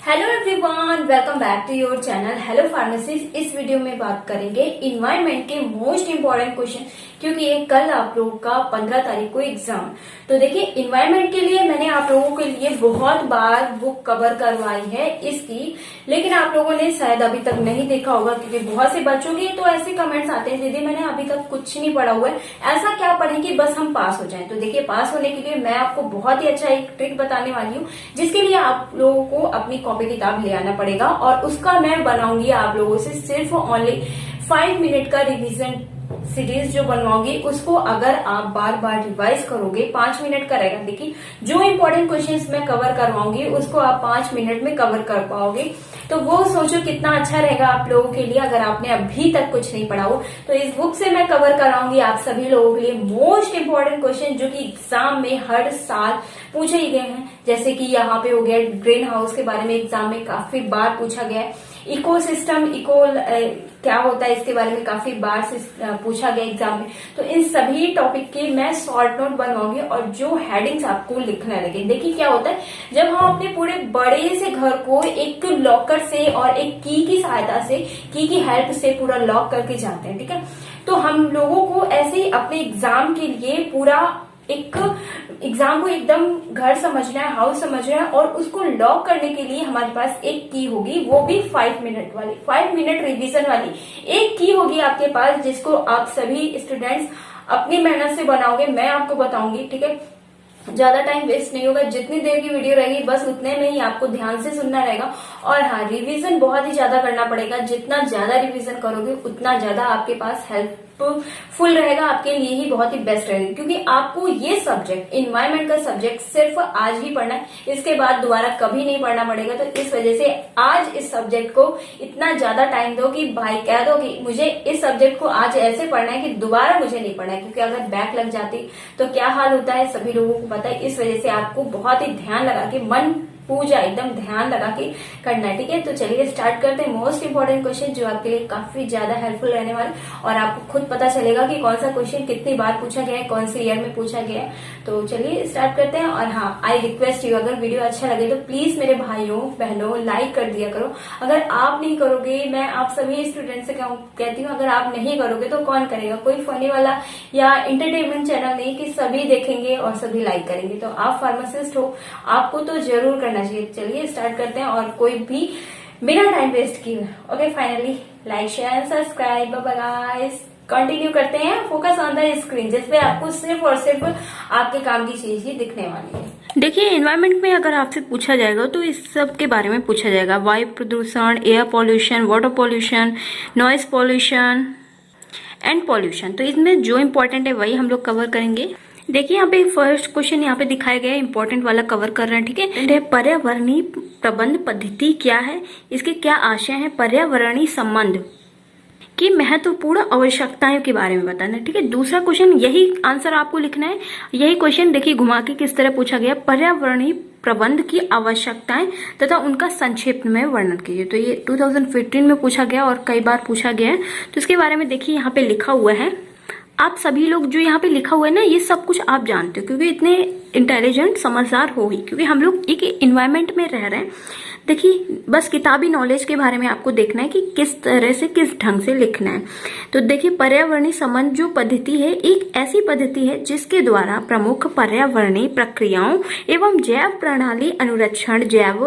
Hello everyone, welcome back to your channel hello pharmacist. इस video में बात करेंगे इन्वायरमेंट के मोस्ट इम्पोर्टेंट क्वेश्चन, क्योंकि ये कल आप लोगों का 15 तारीख को एग्जाम। तो देखिए, इन्वायरमेंट के लिए मैंने आप लोगों के लिए बहुत बार बुक कवर करवाई है इसकी, लेकिन आप लोगों ने शायद अभी तक नहीं देखा होगा, क्योंकि बहुत से बच्चों के तो ऐसे कमेंट्स आते हैं, दीदी मैंने अभी तक कुछ नहीं पढ़ा हुआ है, ऐसा क्या पढ़े कि बस हम पास हो जाएं। तो देखिए, पास होने के लिए मैं आपको बहुत ही अच्छा एक ट्रिक बताने वाली हूँ, जिसके लिए आप लोगों को अपनी कॉपी किताब ले आना पड़ेगा, और उसका मैं बनाऊंगी आप लोगों से सिर्फ ओनली 5 मिनट का रिवीजन सीरीज जो बनवाऊंगी। उसको अगर आप बार बार रिवाइज करोगे, 5 मिनट का रहेगा। देखिए, जो इम्पोर्टेंट क्वेश्चंस मैं कवर करवाऊंगी उसको आप 5 मिनट में कवर कर पाओगे, तो वो सोचो कितना अच्छा रहेगा आप लोगों के लिए, अगर आपने अभी तक कुछ नहीं पढ़ा हो। तो इस बुक से मैं कवर कराऊंगी आप सभी लोगों के लिए मोस्ट इम्पोर्टेंट क्वेश्चन, जो कि एग्जाम में हर साल पूछे ही गए हैं। जैसे कि यहाँ पे हो गया ग्रीन हाउस के बारे में, एग्जाम में काफी बार पूछा गया है। इकोसिस्टम क्या होता है इसके बारे में काफी बार से पूछा गया एग्जाम में। तो इन सभी टॉपिक के मैं शॉर्ट नोट बनवाऊंगी, और जो हेडिंग्स आपको लिखना लगे। देखिए, क्या होता है, जब हम अपने पूरे बड़े से घर को एक लॉकर से और एक की सहायता से, की हेल्प से पूरा लॉक करके जाते हैं, ठीक है। तो हम लोगों को ऐसे ही अपने एग्जाम के लिए पूरा एक एग्जाम को एकदम घर समझना है, हाउस समझना है, और उसको लॉक करने के लिए हमारे पास एक की होगी, वो भी 5 मिनट वाली, 5 मिनट रिवीजन वाली एक की होगी आपके पास, जिसको आप सभी स्टूडेंट्स अपनी मेहनत से बनाओगे। मैं आपको बताऊंगी, ठीक है, ज्यादा टाइम वेस्ट नहीं होगा। जितनी देर की वीडियो रहेगी बस उतने में ही आपको ध्यान से सुनना रहेगा। और हाँ, रिवीजन बहुत ही ज्यादा करना पड़ेगा। जितना ज्यादा रिवीजन करोगे उतना ज्यादा आपके पास हेल्पफुल रहेगा, आपके लिए ही बहुत ही बेस्ट रहेगा। क्योंकि आपको ये सब्जेक्ट, इन्वायरमेंट का सब्जेक्ट, सिर्फ आज ही पढ़ना है, इसके बाद दोबारा कभी नहीं पढ़ना पड़ेगा। तो इस वजह से आज इस सब्जेक्ट को इतना ज्यादा टाइम दो कि भाई कह दो कि मुझे इस सब्जेक्ट को आज ऐसे पढ़ना है कि दोबारा मुझे नहीं पढ़ना है। क्योंकि अगर बैक लग जाती तो क्या हाल होता है सभी लोगों को पता है। इस वजह से आपको बहुत ही ध्यान लगा के, मन पूजा एकदम ध्यान लगा के करना है, ठीक है। तो चलिए स्टार्ट करते हैं। मोस्ट इंपोर्टेंट क्वेश्चन जो आपके लिए काफी ज्यादा हेल्पफुल रहने वाले, और आपको खुद पता चलेगा कि कौन सा क्वेश्चन कितनी बार पूछा गया है, कौन से ईयर में पूछा गया है। तो चलिए स्टार्ट करते हैं। और हाँ, आई रिक्वेस्ट यू, अगर वीडियो अच्छा लगे तो प्लीज मेरे भाइयों बहनों लाइक कर दिया करो। अगर आप नहीं करोगे, मैं आप सभी स्टूडेंट से कहती हूँ, अगर आप नहीं करोगे तो कौन करेगा। कोई फनी वाला या एंटरटेनमेंट चैनल नहीं कि सभी देखेंगे और सभी लाइक करेंगे। तो आप फार्मासिस्ट हो, आपको तो जरूर करना चाहिए। चलिए स्टार्ट करते हैं, और कोई भी बिना टाइम वेस्ट किए, okay, finally like share subscribe. Bye guys, continue करते हैं। फोकस ऑन द स्क्रीन, जिसपे आपको सिर्फ और सिर्फ आपके काम की चीज ही दिखने वाली है। देखिए, एनवायरनमेंट में अगर आपसे पूछा जाएगा तो इस सब के बारे में पूछा जाएगा। वायु प्रदूषण, air pollution, water pollution, noise pollution and pollution. तो इसमें जो इम्पोर्टेंट है वही हम लोग कवर करेंगे। देखिए, यहाँ पे फर्स्ट क्वेश्चन यहाँ पे दिखाया गया है, इंपॉर्टेंट वाला कवर कर रहे हैं, ठीक है। पर्यावरणीय प्रबंध पद्धति क्या है, इसके क्या आशय है, पर्यावरणीय संबंध की महत्वपूर्ण आवश्यकताओं के बारे में बताना है, ठीक है। दूसरा क्वेश्चन, यही आंसर आपको लिखना है। यही क्वेश्चन देखिए घुमा के किस तरह पूछा गया, पर्यावरणीय प्रबंध की आवश्यकताएं तथा उनका संक्षेप में वर्णन कीजिए। तो ये 2015 में पूछा गया और कई बार पूछा गया है। तो इसके बारे में देखिए यहाँ पे लिखा हुआ है। आप सभी लोग जो यहाँ पे लिखा हुआ है ना, ये सब कुछ आप जानते हो, क्योंकि इतने इंटेलिजेंट समझदार हो ही, क्योंकि हम लोग एक इन्वायरमेंट में रह रहे हैं। देखिए, बस किताबी नॉलेज के बारे में आपको देखना है कि किस तरह से, किस ढंग से लिखना है। तो देखिए, पर्यावरणीय संबंध जो पद्धति है, एक ऐसी पद्धति है जिसके द्वारा प्रमुख पर्यावरणीय प्रक्रियाओं एवं जैव प्रणाली अनुरक्षण, जैव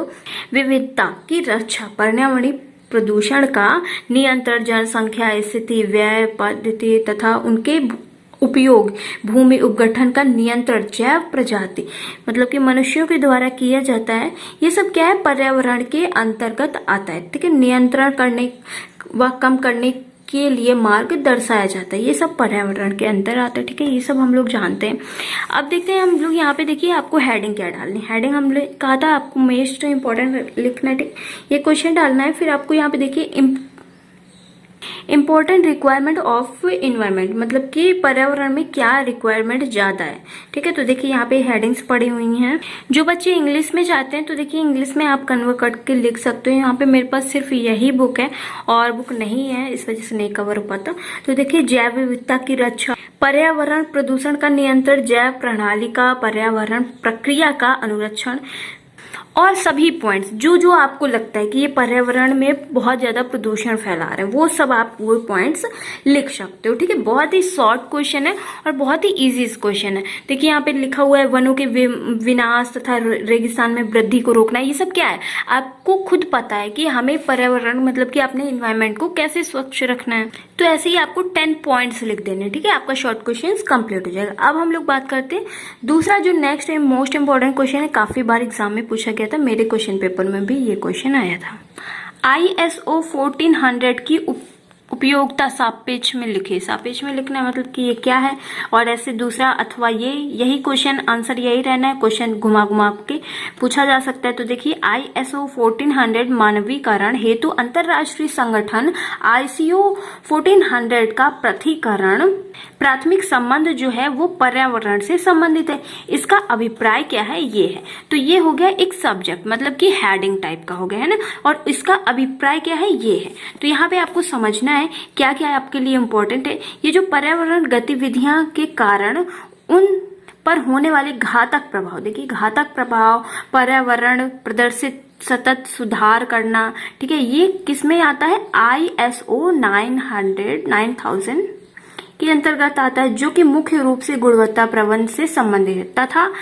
विविधता की रक्षा, पर्यावरणीय प्रदूषण का नियंत्रण, जनसंख्या स्थिति, व्यय पद्धति तथा उनके उपयोग, भूमि उपगठन का नियंत्रण, जैव प्रजाति मतलब कि मनुष्यों के द्वारा किया जाता है। ये सब क्या है, पर्यावरण के अंतर्गत आता है, ठीक है। नियंत्रण करने व कम करने के लिए मार्ग दर्शाया जाता है, ये सब पर्यावरण के अंदर आता है, ठीक है। ये सब हम लोग जानते हैं। अब देखते हैं हम लोग यहाँ पे, देखिए आपको हेडिंग क्या डालनी है। हेडिंग हम लोग कहा था आपको मोस्ट इम्पोर्टेंट लिखना है, ठीक। ये क्वेश्चन डालना है। फिर आपको यहाँ पे देखिए इम्पोर्टेंट रिक्वायरमेंट ऑफ इन्वायरमेंट, मतलब कि पर्यावरण में क्या रिक्वायरमेंट ज्यादा है, ठीक है। तो देखिए यहाँ पे हेडिंग्स पड़ी हुई हैं। जो बच्चे इंग्लिश में चाहते हैं तो देखिए इंग्लिश में आप कन्वर्ट करके लिख सकते हो। यहाँ पे मेरे पास सिर्फ यही बुक है और बुक नहीं है, इस वजह से नहीं कवर हो पाता। तो देखिए, जैव विविधता की रक्षा, पर्यावरण प्रदूषण का नियंत्रण, जैव प्रणाली का, पर्यावरण प्रक्रिया का अनुरक्षण, और सभी पॉइंट्स जो जो आपको लगता है कि ये पर्यावरण में बहुत ज्यादा प्रदूषण फैला रहा है, वो सब आप वो पॉइंट्स लिख सकते हो। ठीक है, बहुत ही शॉर्ट क्वेश्चन है और बहुत ही इजी क्वेश्चन है। देखिए यहाँ पे लिखा हुआ है वनों के विनाश तथा रेगिस्तान में वृद्धि को रोकना। ये सब क्या है, आपको खुद पता है कि हमें पर्यावरण मतलब कि अपने इन्वायरमेंट को कैसे स्वच्छ रखना है। तो ऐसे ही आपको 10 पॉइंट्स लिख देने। ठीक है, आपका शॉर्ट क्वेश्चन कंप्लीट हो जाएगा। अब हम लोग बात करते हैं दूसरा जो नेक्स्ट है, मोस्ट इंपॉर्टेंट क्वेश्चन है, काफी बार एग्जाम में पूछा गया था, मेरे क्वेश्चन पेपर में भी ये क्वेश्चन आया था। ISO 1400 की उपयोगिता सापेक्ष में लिखे। सापेक्ष में लिखना मतलब कि ये क्या है, और ऐसे दूसरा अथवा ये, यही क्वेश्चन आंसर यही रहना है। क्वेश्चन घुमा घुमा के पूछा जा सकता है। तो देखिए ISO 1400 मानवीकरण हेतु अंतरराष्ट्रीय संगठन ICO 1400 का प्राथमिक संबंध जो है वो पर्यावरण से संबंधित है। इसका अभिप्राय क्या है, ये है। तो ये हो गया एक सब्जेक्ट, मतलब कि हेडिंग टाइप का हो गया है ना, और इसका अभिप्राय क्या है, ये है। तो यहाँ पे आपको समझना है क्या क्या आपके लिए इम्पोर्टेंट है। ये जो पर्यावरण गतिविधियां के कारण उन पर होने वाले घातक प्रभाव, देखिए घातक प्रभाव, पर्यावरण प्रदर्शित सतत सुधार करना, ठीक है, ये किसमें आता है, ISO 9000 के अंतर्गत आता है, जो कि मुख्य रूप से गुणवत्ता प्रबंधन से संबंधित है, तथा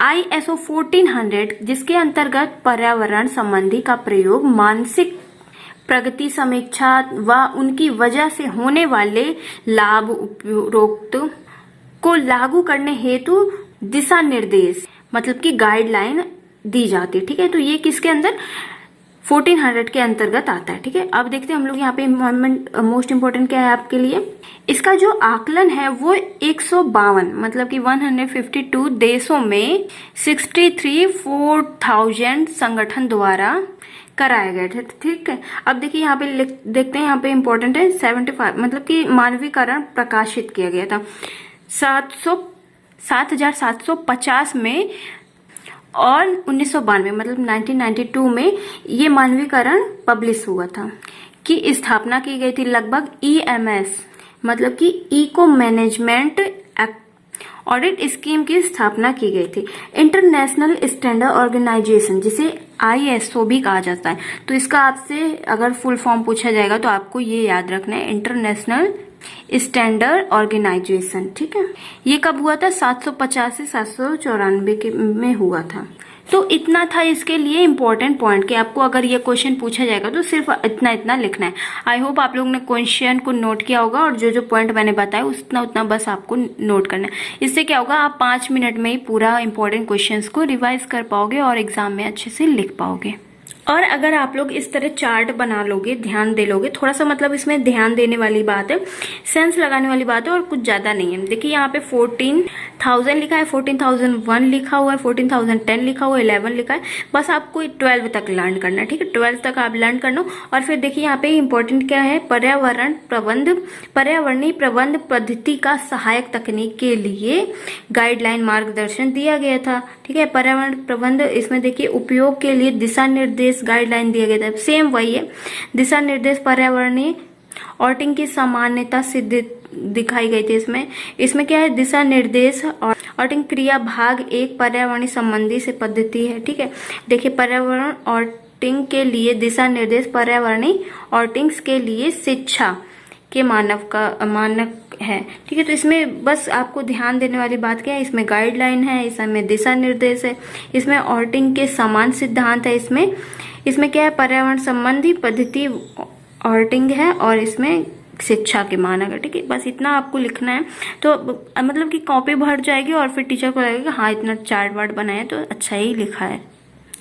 ISO 1400 जिसके अंतर्गत पर्यावरण संबंधी का प्रयोग मानसिक प्रगति समीक्षा व उनकी वजह से होने वाले लाभ उपरोक्त को लागू करने हेतु दिशा निर्देश मतलब कि गाइडलाइन दी जाती है। ठीक है, तो ये किसके अंदर, 1400 के अंतर्गत आता है। ठीक है, अब देखते हैं हम लोग यहाँ पे इन्वायरमेंट मोस्ट इंपोर्टेंट क्या है आपके लिए। इसका जो आकलन है वो 152 मतलब कि 152 देशों में 63,000 संगठन द्वारा कराए गए थे। ठीक है, अब देखिए यहाँ पे देखते हैं, यहाँ पे इम्पोर्टेंट है 75 मतलब कि मानवीकरण प्रकाशित किया गया था 7,750 में, और 1992 मतलब 1992 में ये मानवीकरण पब्लिश हुआ था, की स्थापना की गई थी। लगभग EMS मतलब कि इको मैनेजमेंट ऑडिट स्कीम की स्थापना की गई थी। इंटरनेशनल स्टैंडर्ड ऑर्गेनाइजेशन जिसे ISO भी कहा जाता है। तो इसका आपसे अगर फुल फॉर्म पूछा जाएगा तो आपको ये याद रखना है, इंटरनेशनल स्टैंडर्ड ऑर्गेनाइजेशन। ठीक है, ये कब हुआ था, 750 से 794 में हुआ था। तो इतना था इसके लिए इम्पोर्टेंट पॉइंट कि आपको अगर ये क्वेश्चन पूछा जाएगा तो सिर्फ इतना इतना लिखना है। आई होप आप लोगों ने क्वेश्चन को नोट किया होगा, और जो जो पॉइंट मैंने बताया उतना उतना बस आपको नोट करना है। इससे क्या होगा, आप 5 मिनट में ही पूरा इंपॉर्टेंट क्वेश्चंस को रिवाइज कर पाओगे और एग्जाम में अच्छे से लिख पाओगे। और अगर आप लोग इस तरह चार्ट बना लोगे, ध्यान दे लोगे, थोड़ा सा मतलब इसमें ध्यान देने वाली बात है, सेंस लगाने वाली बात है, और कुछ ज्यादा नहीं है। देखिए यहाँ पे 14,000 लिखा है, 14,001 लिखा हुआ है, 14,010 लिखा हुआ है, 11 लिखा है। बस आपको 12 तक लर्न करना है। ठीक है, 12 तक आप लर्न करना। और फिर देखिए यहाँ पे इंपॉर्टेंट क्या है, पर्यावरणीय प्रबंध पद्धति का सहायक तकनीक के लिए गाइडलाइन मार्गदर्शन दिया गया था। ठीक है, पर्यावरण प्रबंध, इसमें देखिए उपयोग के लिए दिशा निर्देश गाइडलाइन दिया गया था, सेम वही है। दिशा निर्देश पर्यावरणीय ऑडिटिंग की सामान्यता सिद्ध दिखाई गई थी। इसमें क्या है, दिशा निर्देश और ऑडिटिंग क्रिया भाग 1 पर्यावरणीय संबंधी से पद्धति है। ठीक है, देखिए पर्यावरण ऑडिटिंग के लिए दिशा निर्देश, पर्यावरणीय ऑडिटिंग के लिए शिक्षा के मानक है। ठीक है, तो इसमें बस आपको ध्यान देने वाली बात क्या है, इसमें गाइडलाइन है, इसमें दिशा निर्देश है, इसमें ऑडिटिंग के समान सिद्धांत है, इसमें क्या है, पर्यावरण संबंधी पद्धति ऑडिटिंग है, और इसमें शिक्षा के मानक है। ठीक है, बस इतना आपको लिखना है। तो मतलब कि कॉपी भर जाएगी और फिर टीचर को लगेगा हाँ इतना चार्ट वार्ट बनाया तो अच्छा ही लिखा है।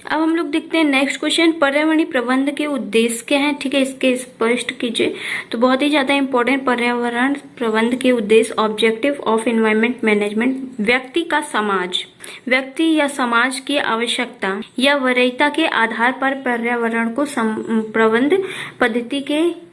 अब हम लोग देखते हैं नेक्स्ट क्वेश्चन, पर्यावरणीय प्रबंध के उद्देश्य क्या हैं। ठीक है, इसके स्पष्ट कीजिए। तो बहुत ही ज्यादा इंपॉर्टेंट, पर्यावरण प्रबंध के उद्देश्य, ऑब्जेक्टिव ऑफ एनवायरमेंट मैनेजमेंट, व्यक्ति या समाज की आवश्यकता या वरीयता के आधार पर पर्यावरण को प्रबंध पद्धति के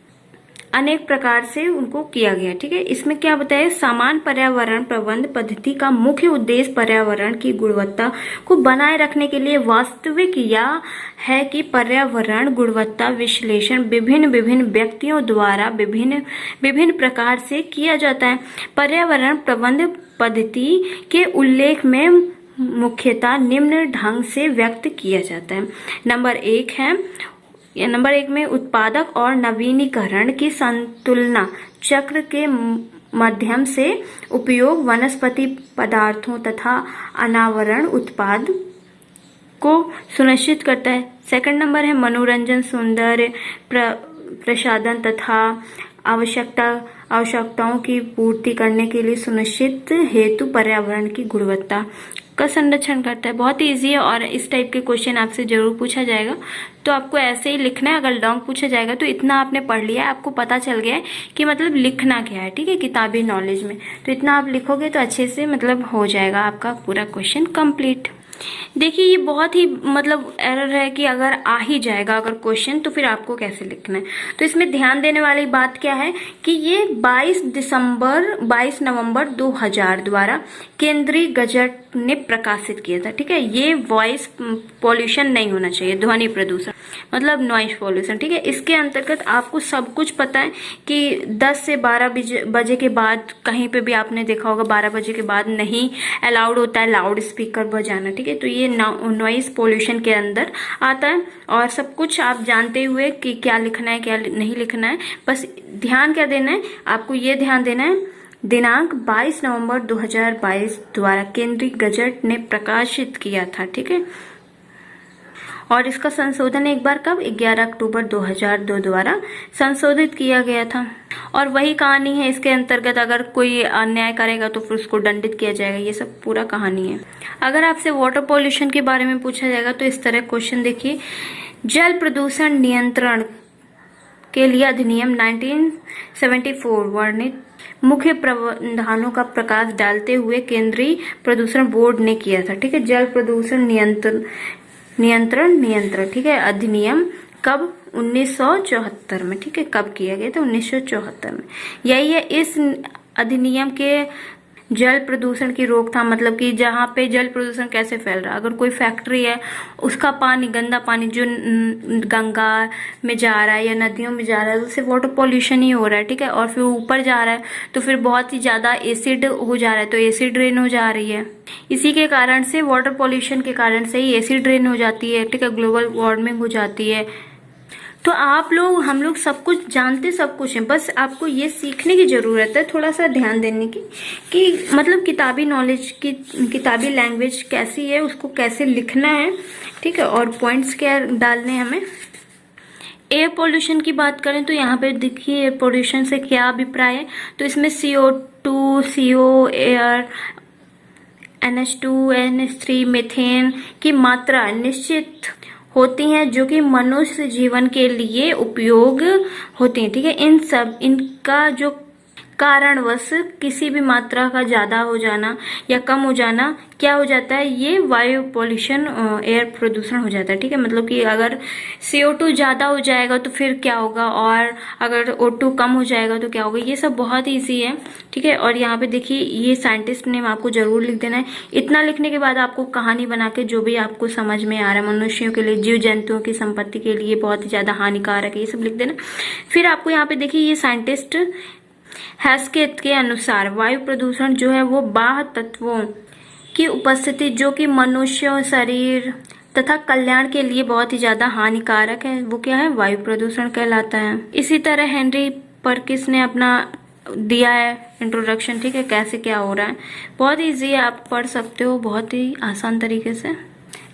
अनेक प्रकार से उनको किया गया। ठीक है, इसमें क्या बताया, समान पर्यावरण प्रबंध पद्धति का मुख्य उद्देश्य पर्यावरण की गुणवत्ता को बनाए रखने के लिए वास्तविक या है कि पर्यावरण गुणवत्ता विश्लेषण विभिन्न व्यक्तियों द्वारा विभिन्न प्रकार से किया जाता है। पर्यावरण प्रबंध पद्धति के उल्लेख में मुख्यतः निम्न ढंग से व्यक्त किया जाता है। नंबर 1 में उत्पादक और नवीनीकरण की संतुलना चक्र के माध्यम से उपयोग वनस्पति पदार्थों तथा अनावरण उत्पाद को सुनिश्चित करता है। सेकंड नंबर है मनोरंजन, सौंदर्य प्रसाधन तथा आवश्यकताओं की पूर्ति करने के लिए सुनिश्चित हेतु पर्यावरण की गुणवत्ता का संरक्षण करता है। बहुत ही ईजी है और इस टाइप के क्वेश्चन आपसे जरूर पूछा जाएगा, तो आपको ऐसे ही लिखना है। अगर लॉन्ग पूछा जाएगा तो इतना आपने पढ़ लिया है, आपको पता चल गया है कि मतलब लिखना क्या है, ठीक है, किताबी नॉलेज में। तो इतना आप लिखोगे तो अच्छे से मतलब हो जाएगा आपका पूरा क्वेश्चन कंप्लीट। देखिए ये बहुत ही मतलब एरर है कि अगर आ ही जाएगा अगर क्वेश्चन तो फिर आपको कैसे लिखना है। तो इसमें ध्यान देने वाली बात क्या है कि ये 22 नवंबर 2000 द्वारा केंद्रीय गजट ने प्रकाशित किया था, ठीक है। ये वॉइस पॉल्यूशन नहीं होना चाहिए, ध्वनि प्रदूषण मतलब नॉइज पॉल्यूशन, ठीक है। इसके अंतर्गत आपको सब कुछ पता है कि 10 से 12 बजे के बाद कहीं पे भी आपने देखा होगा 12 बजे के बाद नहीं अलाउड होता है लाउड स्पीकर बजाना, ठीक है। तो ये नॉइज पॉल्यूशन के अंदर आता है और सब कुछ आप जानते हुए कि क्या लिखना है क्या नहीं लिखना है, बस ध्यान क्या देना है आपको, ये ध्यान देना है दिनांक 22 नवंबर 2022 द्वारा केंद्रीय गजट ने प्रकाशित किया था, ठीक है। और इसका संशोधन एक बार कब 11 अक्टूबर 2002 द्वारा संशोधित किया गया था। और वही कहानी है, इसके अंतर्गत अगर कोई अन्याय करेगा तो फिर उसको दंडित किया जाएगा, ये सब पूरा कहानी है। अगर आपसे वाटर पॉल्यूशन के बारे में पूछा जाएगा तो इस तरह क्वेश्चन देखिए, जल प्रदूषण नियंत्रण के लिए अधिनियम 1974 वर्णित मुख्य प्रावधानों का प्रकाश डालते हुए केंद्रीय प्रदूषण बोर्ड ने किया था, ठीक है। जल प्रदूषण नियंत्रण, ठीक है, अधिनियम कब 1974 में, ठीक है। कब किया गया था 1974 में। यही है इस अधिनियम के जल प्रदूषण की रोकथाम, मतलब कि जहाँ पे जल प्रदूषण कैसे फैल रहा है, अगर कोई फैक्ट्री है उसका पानी, गंदा पानी जो गंगा में जा रहा है या नदियों में जा रहा है उससे वाटर पॉल्यूशन ही हो रहा है, ठीक है। और फिर ऊपर जा रहा है तो फिर बहुत ही ज्यादा एसिड हो जा रहा है, तो एसिड ड्रेन हो जा रही है। इसी के कारण से वाटर पॉल्यूशन के कारण से ही एसिड ड्रेन हो जाती है, ठीक है, ग्लोबल वार्मिंग हो जाती है। तो आप लोग हम लोग सब कुछ जानते, सब कुछ है, बस आपको ये सीखने की जरूरत है, थोड़ा सा ध्यान देने की कि मतलब किताबी नॉलेज की, किताबी लैंग्वेज कैसी है, उसको कैसे लिखना है, ठीक है, और पॉइंट्स क्या डालने हैं हमें। एयर पोल्यूशन की बात करें तो यहाँ पे देखिए एयर पोल्यूशन से क्या अभिप्राय है। तो इसमें CO2, CO air, NH2, NH3, methane की मात्रा निश्चित होती हैं जो कि मनुष्य जीवन के लिए उपयोग होती हैं, ठीक है। इनका जो कारणवश किसी भी मात्रा का ज्यादा हो जाना या कम हो जाना क्या हो जाता है, ये वायु पॉल्यूशन, एयर प्रदूषण हो जाता है, ठीक है। मतलब कि अगर CO2 ज्यादा हो जाएगा तो फिर क्या होगा, और अगर O2 कम हो जाएगा तो क्या होगा, ये सब बहुत ईजी है, ठीक है। और यहाँ पे देखिए ये साइंटिस्ट नेम आपको जरूर लिख देना है। इतना लिखने के बाद आपको कहानी बना के जो भी आपको समझ में आ रहा है, मनुष्यों के लिए, जीव जंतुओं की संपत्ति के लिए बहुत ही ज्यादा हानिकारक है, ये सब लिख देना। फिर आपको यहाँ पे देखिए ये साइंटिस्ट हैस्केट के अनुसार वायु प्रदूषण जो है वो बाह्य तत्वों की उपस्थिति जो कि मनुष्य शरीर तथा कल्याण के लिए बहुत ही ज्यादा हानिकारक है, वो क्या है, वायु प्रदूषण कहलाता है। इसी तरह हेनरी परकिंस ने अपना दिया है इंट्रोडक्शन, ठीक है, कैसे क्या हो रहा है, बहुत इजी है, आप पढ़ सकते हो बहुत ही आसान तरीके से।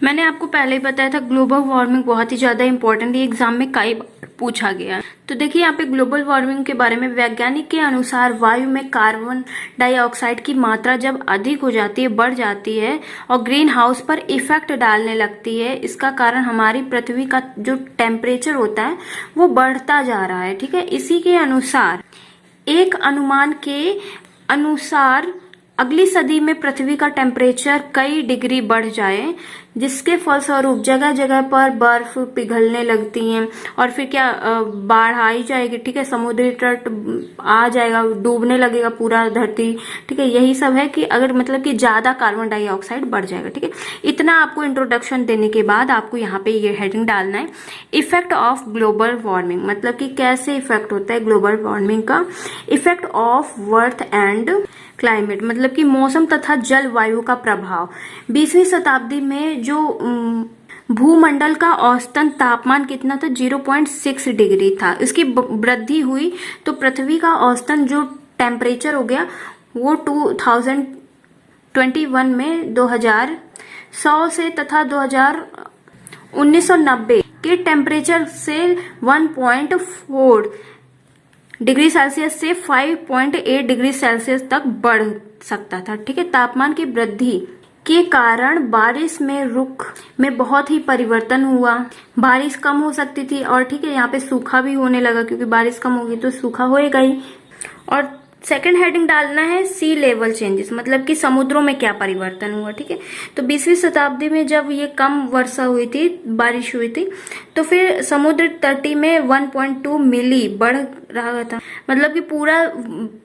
मैंने आपको पहले ही बताया था ग्लोबल वार्मिंग बहुत ही ज्यादा इंपॉर्टेंट है, एग्जाम में कई बार पूछा गया। तो देखिए यहाँ पे ग्लोबल वार्मिंग के बारे में वैज्ञानिक के अनुसार वायु में कार्बन डाइऑक्साइड की मात्रा जब अधिक हो जाती है, बढ़ जाती है और ग्रीन हाउस पर इफेक्ट डालने लगती है, इसका कारण हमारी पृथ्वी का जो टेम्परेचर होता है वो बढ़ता जा रहा है, ठीक है। इसी के अनुसार एक अनुमान के अनुसार अगली सदी में पृथ्वी का टेम्परेचर कई डिग्री बढ़ जाए, जिसके फलस्वरूप जगह जगह पर बर्फ पिघलने लगती है और फिर क्या बाढ़ आई जाएगी, ठीक है, समुद्री तट आ जाएगा, डूबने लगेगा पूरा धरती, ठीक है। यही सब है कि अगर मतलब कि ज्यादा कार्बन डाइऑक्साइड बढ़ जाएगा, ठीक है। इतना आपको इंट्रोडक्शन देने के बाद आपको यहाँ पे ये हेडिंग डालना है, इफेक्ट ऑफ ग्लोबल वार्मिंग, मतलब कि कैसे इफेक्ट होता है ग्लोबल वार्मिंग का, effect of worth and climate मतलब कि मौसम तथा जलवायु का प्रभाव। 20वीं शताब्दी में जो भूमंडल का औसतन तापमान कितना था, 0.6 डिग्री था। इसकी वृद्धि हुई तो पृथ्वी का औसतन जो टेम्परेचर हो गया वो 2021 में 2100 से तथा 1990 के टेम्परेचर से 1.4 डिग्री सेल्सियस से 5.8 डिग्री सेल्सियस तक बढ़ सकता था। ठीक है, तापमान की वृद्धि के कारण बारिश में रुख में बहुत ही परिवर्तन हुआ। बारिश कम हो सकती थी और ठीक है, यहाँ पे सूखा भी होने लगा क्योंकि बारिश कम होगी तो सूखा होएगा ही। और सेकंड हेडिंग डालना है सी लेवल चेंजेस, मतलब कि समुद्रों में क्या परिवर्तन हुआ। ठीक है, तो 20वीं शताब्दी में जब ये कम वर्षा हुई थी, बारिश हुई थी, तो फिर समुद्र तटी में 1.2 मिली बढ़ रहा था। मतलब कि पूरा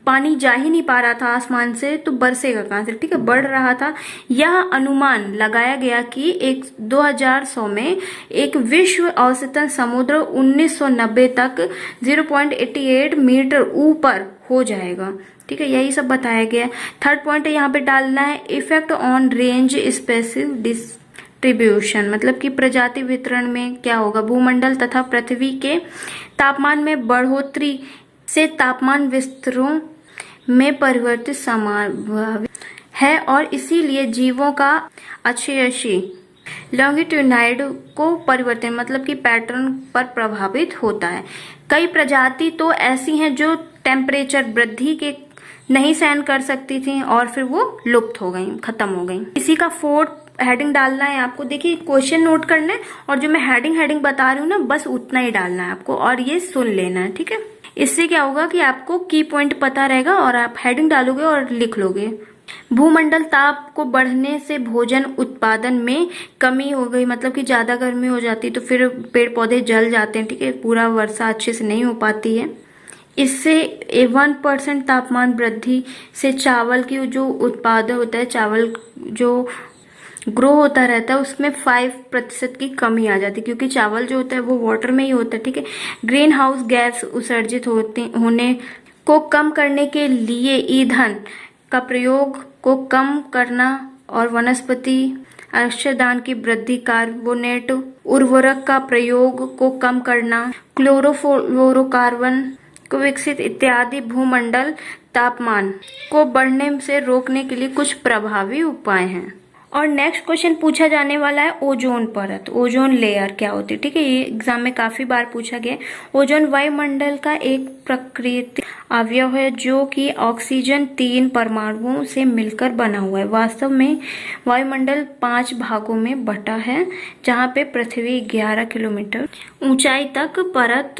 पानी जा ही नहीं पा रहा था आसमान से, तो बरसेगा कहां से। ठीक है, बढ़ रहा था। यह अनुमान लगाया गया कि 2100 में एक विश्व औसतन समुद्र 1990 तक 0.88 मीटर ऊपर हो जाएगा। ठीक है, यही सब बताया गया। थर्ड पॉइंट यहाँ पे डालना है effect on range species distribution, मतलब कि प्रजाति वितरण में क्या होगा। भूमंडल तथा पृथ्वी के तापमान में बढ़ोतरी से तापमान विस्तरों में परिवर्तित संभावित है और इसीलिए जीवों का अक्षयशी लॉन्गिट्यूडाइड को परिवर्तन मतलब कि पैटर्न पर प्रभावित होता है। कई प्रजाति तो ऐसी हैं जो टेम्परेचर वृद्धि के नहीं सहन कर सकती थी और फिर वो लुप्त हो गई, खत्म हो गई। इसी का फोर्थ हेडिंग डालना है आपको। देखिए, क्वेश्चन नोट करना है और जो मैं हेडिंग बता रही हूँ ना, बस उतना ही डालना है आपको और ये सुन लेना है। ठीक है, इससे क्या होगा कि आपको की पॉइंट पता रहेगा और आप हेडिंग डालोगे और लिख लोगे। भूमंडल ताप को बढ़ने से भोजन उत्पादन में कमी हो गई, मतलब कि ज्यादा गर्मी हो जाती है तो फिर पेड़ पौधे जल जाते हैं। ठीक है, पूरा वर्षा अच्छे से नहीं हो पाती है। इससे 1% तापमान वृद्धि से चावल की जो उत्पादन होता है, चावल जो ग्रो होता रहता है, उसमें 5% की कमी आ जाती है क्योंकि चावल जो होता है वो वाटर में ही होता है। ठीक है, ग्रीन हाउस गैस उत्सर्जित होने को कम करने के लिए ईंधन का प्रयोग को कम करना और वनस्पति अंशदान की वृद्धि, कार्बोनेट उर्वरक का प्रयोग को कम करना, क्लोरोफ्लोरोकार्बन को विकसित इत्यादि भूमंडल तापमान को बढ़ने से रोकने के लिए कुछ प्रभावी उपाय हैं। और नेक्स्ट क्वेश्चन पूछा जाने वाला है ओजोन परत, ओजोन लेयर क्या होती है। ठीक है, ये एग्जाम में काफी बार पूछा गया। ओजोन वायुमंडल का एक प्राकृतिक अवयव है जो कि ऑक्सीजन 3 परमाणुओं से मिलकर बना हुआ है। वास्तव में वायुमंडल 5 भागों में बटा है, जहाँ पे पृथ्वी 11 किलोमीटर ऊंचाई तक परत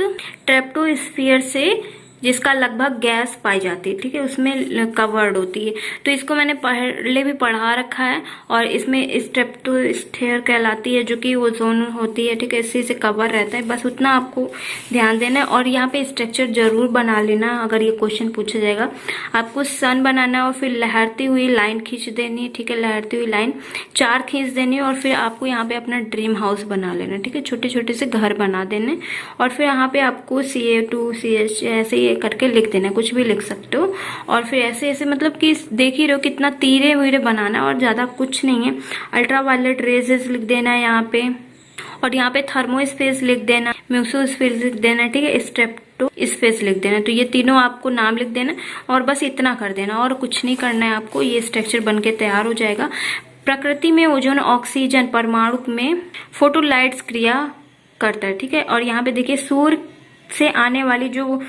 ट्रैप्टोस्फीयर से, जिसका लगभग गैस पाई जाती है। ठीक है, उसमें कवर्ड होती है। तो इसको मैंने पहले भी पढ़ा रखा है और इसमें स्ट्रेटोस्फीयर कहलाती है जो कि ओजोन होती है। ठीक है, इसी से कवर रहता है, बस उतना आपको ध्यान देना है। और यहाँ पे स्ट्रक्चर जरूर बना लेना अगर ये क्वेश्चन पूछा जाएगा। आपको सन बनाना है और फिर लहरती हुई लाइन खींच देनी है। ठीक है, लहरती हुई लाइन 4 खींच देनी है और फिर आपको यहाँ पे अपना ड्रीम हाउस बना लेना। ठीक है, छोटे छोटे से घर बना देने और फिर यहाँ पे आपको CA2 CH ऐसे करके लिख देना, कुछ भी लिख सकते हो। और फिर ऐसे ऐसे मतलब कि देख ही रहे हो कितना तीरे वीरे बनाना है और ज्यादा कुछ नहीं है। अल्ट्रावायलेट रेजेस लिख देना है यहाँ पे, और यहाँ पे थर्मोस्पेस लिख देना, म्यूसोस्फीयर लिख देना। ठीक है, स्ट्रेप्टो स्पेस लिख देना। तो ये तीनों आपको नाम लिख देना और बस इतना कर देना और कुछ नहीं करना है आपको। ये स्ट्रक्चर बन के तैयार हो जाएगा। प्रकृति में ओजोन ऑक्सीजन परमाणु में फोटोलाइट्स क्रिया करता है। ठीक है, और यहाँ पे देखिए सूर्य से आने वाली जो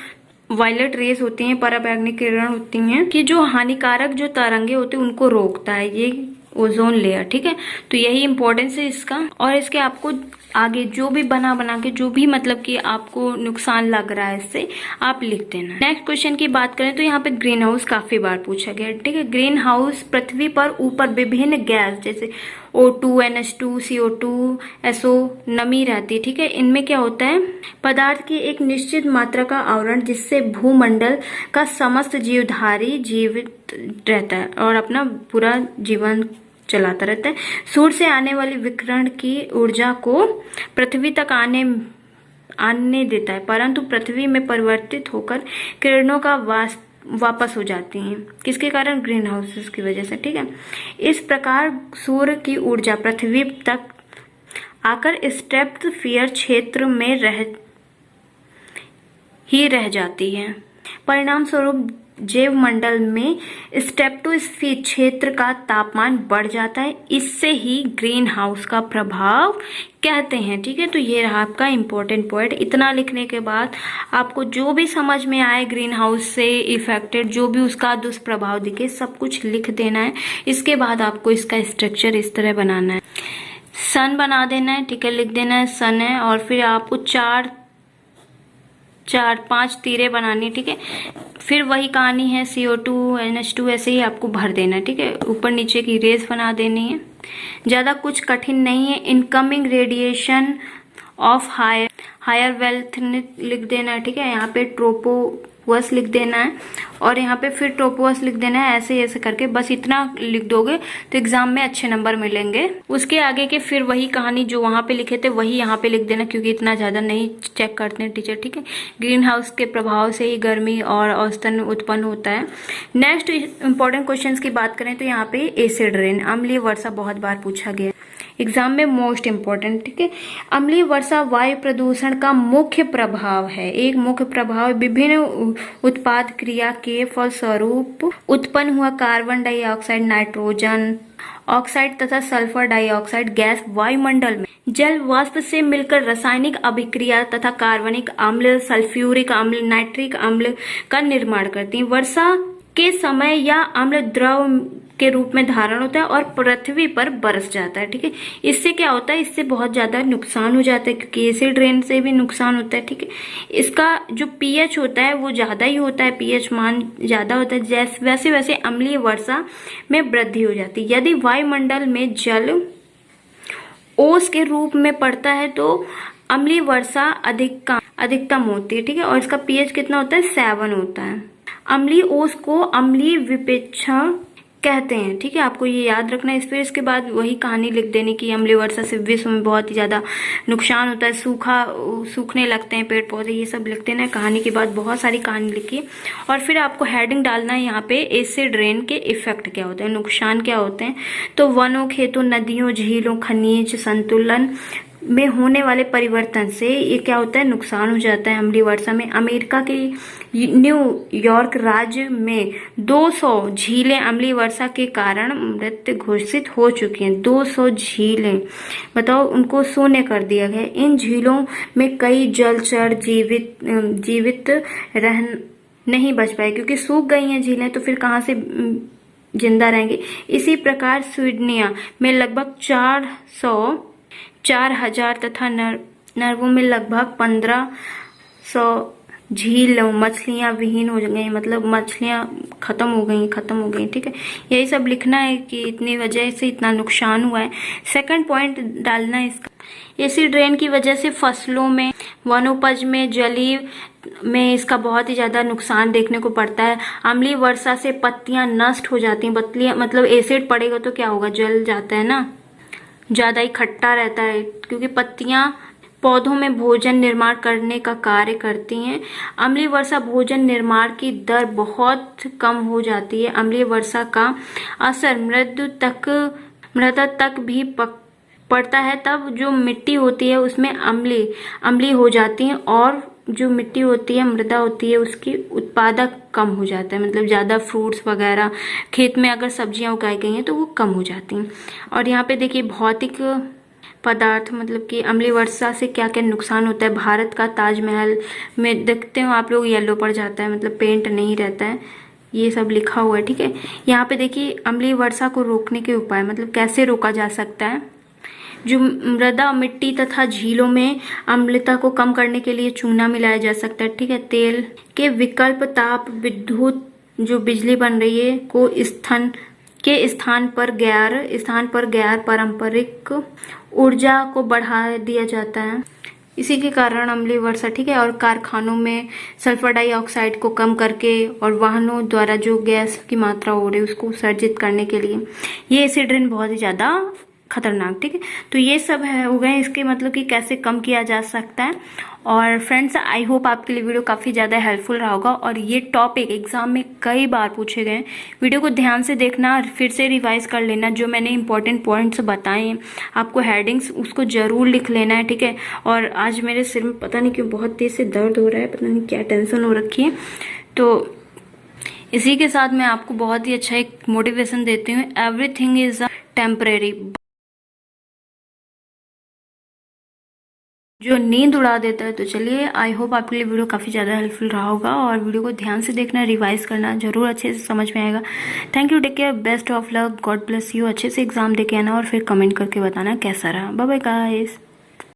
वायलेट रेज होती हैं, पराबैंगनी किरण होती हैं, कि जो हानिकारक जो तरंगे होती हैं उनको रोकता है ये ओजोन लेयर। ठीक है, तो यही इंपॉर्टेंस है इसका। और इसके आपको आगे जो भी बना के जो भी मतलब कि आपको नुकसान लग रहा है इससे आप लिख देना। नेक्स्ट क्वेश्चन की बात करें तो यहाँ पे ग्रीन हाउस काफी बार पूछा गया। ठीक है, ग्रीन हाउस पृथ्वी पर ऊपर विभिन्न गैस जैसे O2, NH2, CO2, SO नमी रहती है। ठीक है, इनमें क्या होता है, पदार्थ की एक निश्चित मात्रा का आवरण जिससे भूमंडल का समस्त जीवधारी जीवित रहता है और अपना पूरा जीवन चलाता रहता है। सूर्य से आने वाली विकिरण की ऊर्जा को पृथ्वी तक आने देता है, परंतु पृथ्वी में परिवर्तित होकर किरणों का वापस हो जाती हैं। किसके कारण? ग्रीन हाउसेस की वजह से, ठीक है। इस प्रकार सूर्य की ऊर्जा पृथ्वी तक आकर स्ट्रेटोस्फीयर क्षेत्र में रह जाती है। परिणाम स्वरूप जैवमंडल में स्ट्रेटोस्फीयर क्षेत्र का तापमान बढ़ जाता है। इससे ही ग्रीन हाउस का प्रभाव कहते हैं, ठीक है। तो ये रहा आपका इम्पोर्टेंट पॉइंट। इतना लिखने के बाद आपको जो भी समझ में आए ग्रीन हाउस से इफेक्टेड, जो भी उसका दुष्प्रभाव दिखे, सब कुछ लिख देना है। इसके बाद आपको इसका स्ट्रक्चर इस तरह बनाना है। सन बना देना है, ठीक है, लिख देना है सन है, और फिर आपको चार पांच तीरे बनानी है, ठीक है। फिर वही कहानी है, CO2 NH2 ऐसे ही आपको भर देना है, ठीक है। ऊपर नीचे की रेस बना देनी है, ज्यादा कुछ कठिन नहीं है। Incoming radiation of higher wealth लिख देना है, ठीक है। यहाँ पे ट्रोपोवस लिख देना है और यहाँ पे फिर ट्रोपोवस लिख देना है, ऐसे ऐसे करके बस इतना लिख दोगे तो एग्जाम में अच्छे नंबर मिलेंगे। उसके आगे के फिर वही कहानी जो वहां पे लिखे थे वही यहाँ पे लिख देना, क्योंकि इतना ज्यादा नहीं चेक करते हैं टीचर, ठीक है। ग्रीन हाउस के प्रभाव से ही गर्मी और औसतन उत्पन्न होता है। नेक्स्ट इंपॉर्टेंट क्वेश्चंस की बात करें तो यहाँ पे एसिड रेन, अम्लीय वर्षा बहुत बार पूछा गया एग्जाम में, मोस्ट इम्पोर्टेंट, ठीक है। अम्लीय वर्षा वायु प्रदूषण का मुख्य प्रभाव है। एक मुख्य प्रभाव विभिन्न उत्पाद क्रिया के फलस्वरूप उत्पन्न हुआ कार्बन डाइऑक्साइड, नाइट्रोजन ऑक्साइड तथा सल्फर डाइऑक्साइड गैस वायुमंडल में जल वाष्प से मिलकर रासायनिक अभिक्रिया तथा कार्बनिक अम्ल, सल्फ्यूरिक अम्ल, नाइट्रिक अम्ल का निर्माण करती है। वर्षा के समय यह अम्ल द्रव के रूप में धारण होता है और पृथ्वी पर बरस जाता है, ठीक है। इससे क्या होता है? इससे बहुत ज्यादा नुकसान हो जाता है, क्योंकि एसिड रेन से भी नुकसान होता है, ठीक है। इसका जो pH होता है वो ज्यादा ही होता है, pH मान ज्यादा होता है, वैसे वैसे अम्लीय वर्षा में वृद्धि हो जाती है। यदि वायुमंडल में जल ओस के रूप में पड़ता है तो अम्लीय वर्षा अधिकतम होती है, ठीक है। और इसका pH कितना होता है? 7 होता है। अम्लीय ओस को अम्लीय विपेक्षा कहते हैं, ठीक है। आपको ये याद रखना है। फिर इसके बाद वही कहानी लिख देनी कि अम्लीय वर्षा से विश्व में बहुत ही ज्यादा नुकसान होता है, सूखने लगते हैं पेड़ पौधे, ये सब लिख देना है। कहानी के बाद बहुत सारी कहानी लिखी और फिर आपको हेडिंग डालना है यहाँ पे एसिड रेन के इफेक्ट क्या होते हैं, नुकसान क्या होते हैं। तो वनों, खेतों, नदियों, झीलों, खनिज संतुलन में होने वाले परिवर्तन से ये क्या होता है? नुकसान हो जाता है अम्लीय वर्षा में। अमेरिका के न्यूयॉर्क राज्य में 200 झीलें अम्लीय वर्षा के कारण मृत घोषित हो चुकी हैं। 200 झीलें, बताओ, उनको शून्य कर दिया गया। इन झीलों में कई जलचर जीवित रह नहीं बच पाए, क्योंकि सूख गई हैं झीलें, तो फिर कहाँ से जिंदा रहेंगे। इसी प्रकार स्वीडनिया में लगभग 4,000 तथा नर्वों में लगभग 1,500 झील मछलियां विहीन हो गई, मतलब मछलियां खत्म हो गई, ठीक है। यही सब लिखना है कि इतनी वजह से इतना नुकसान हुआ है। सेकंड पॉइंट डालना है इसका, एसिड रेन की वजह से फसलों में, वनोपज में, जलीय में इसका बहुत ही ज्यादा नुकसान देखने को पड़ता है। अम्लीय वर्षा से पत्तियां नष्ट हो जाती हैं। पत्तियां मतलब एसिड पड़ेगा तो क्या होगा? जल जाता है ना, ज्यादा ही खट्टा रहता है, क्योंकि पत्तियां पौधों में भोजन निर्माण करने का कार्य करती हैं। अम्लीय वर्षा भोजन निर्माण की दर बहुत कम हो जाती है। अम्लीय वर्षा का असर मृदा तक भी पड़ता है। तब जो मिट्टी होती है उसमें अम्लीय हो जाती है और जो मिट्टी होती है, मृदा होती है, उसकी उत्पादक कम हो जाता है। मतलब ज्यादा फ्रूट्स वगैरह खेत में अगर सब्जियां उगाई गई हैं तो वो कम हो जाती हैं। और यहाँ पे देखिए भौतिक पदार्थ, मतलब कि अम्लीय वर्षा से क्या क्या नुकसान होता है। भारत का ताजमहल में देखते हो आप लोग, येलो पड़ जाता है, मतलब पेंट नहीं रहता है। ये सब लिखा हुआ है, ठीक है। यहाँ पे देखिए अम्लीय वर्षा को रोकने के उपाय, मतलब कैसे रोका जा सकता है। जो मृदा, मिट्टी तथा झीलों में अम्लता को कम करने के लिए चूना मिलाया जा सकता है, ठीक है। तेल के विकल्प ताप विद्युत जो बिजली बन रही है को स्थान पर गैर पारंपरिक ऊर्जा को बढ़ा दिया जाता है। इसी के कारण अम्लीय वर्षा, ठीक है। और कारखानों में सल्फर डाइऑक्साइड को कम करके और वाहनों द्वारा जो गैस की मात्रा हो रही है उसको सर्जित करने के लिए ये एसिड रेन बहुत ही ज्यादा खतरनाक, ठीक है। तो ये सब है हो गए इसके मतलब कि कैसे कम किया जा सकता है। और फ्रेंड्स, आई होप आपके लिए वीडियो काफ़ी ज़्यादा हेल्पफुल रहा होगा। और ये टॉपिक एग्जाम में कई बार पूछे गए, वीडियो को ध्यान से देखना, फिर से रिवाइज कर लेना। जो मैंने इंपॉर्टेंट पॉइंट्स बताए हैं आपको, हेडिंग्स उसको जरूर लिख लेना है, ठीक है। और आज मेरे सिर में पता नहीं क्यों बहुत तेज से दर्द हो रहा है, पता नहीं क्या टेंशन हो रखी है। तो इसी के साथ मैं आपको बहुत ही अच्छा एक मोटिवेशन देती हूँ, एवरीथिंग इज अ टेम्परेरी। जो नींद उड़ा देता है। तो चलिए, आई होप आपके लिए वीडियो काफ़ी ज़्यादा हेल्पफुल रहा होगा। और वीडियो को ध्यान से देखना, रिवाइज करना, जरूर अच्छे से समझ में आएगा। Thank you, take care, best of luck, God bless you. अच्छे से एग्जाम देके आना और फिर कमेंट करके बताना कैसा रहा। Bye bye guys.